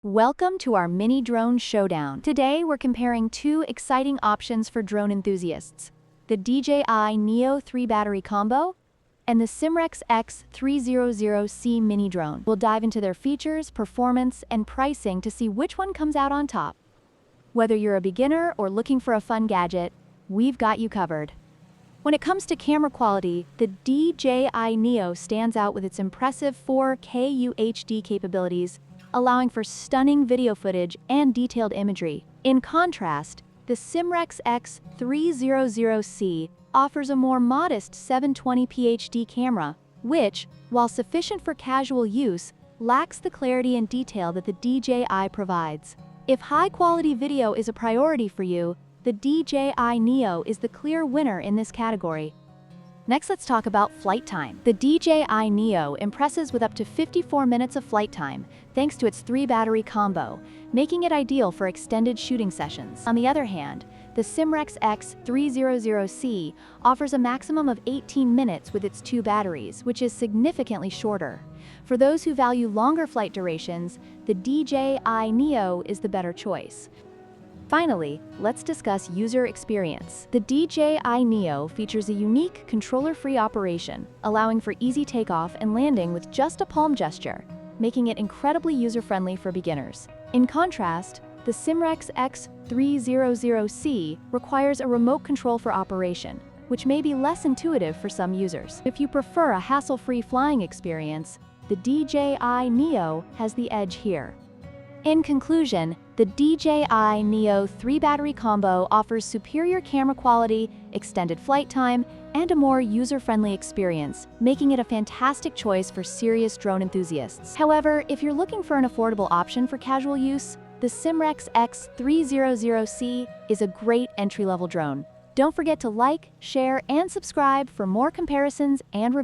Welcome to our mini drone showdown. Today we're comparing two exciting options for drone enthusiasts: the DJI Neo 3 battery combo and the SIMREX X300C mini drone. We'll dive into their features, performance, and pricing to see which one comes out on top. Whether you're a beginner or looking for a fun gadget, we've got you covered. When it comes to camera quality, the DJI Neo stands out with its impressive 4K UHD capabilities, allowing for stunning video footage and detailed imagery. In contrast, the SIMREX X300C offers a more modest 720p HD camera, which, while sufficient for casual use, lacks the clarity and detail that the DJI provides. If high-quality video is a priority for you, the DJI Neo is the clear winner in this category. Next, let's talk about flight time. The DJI Neo impresses with up to 54 minutes of flight time, thanks to its 3-battery combo, making it ideal for extended shooting sessions. On the other hand, the SIMREX X300C offers a maximum of 18 minutes with its 2 batteries, which is significantly shorter. For those who value longer flight durations, the DJI Neo is the better choice. Finally, let's discuss user experience. The DJI Neo features a unique controller-free operation, allowing for easy takeoff and landing with just a palm gesture, making it incredibly user-friendly for beginners. In contrast, the SIMREX X300C requires a remote control for operation, which may be less intuitive for some users. If you prefer a hassle-free flying experience, the DJI Neo has the edge here. In conclusion, the DJI Neo 3-battery combo offers superior camera quality, extended flight time, and a more user-friendly experience, making it a fantastic choice for serious drone enthusiasts. However, if you're looking for an affordable option for casual use, the SIMREX X300C is a great entry-level drone. Don't forget to like, share, and subscribe for more comparisons and reviews.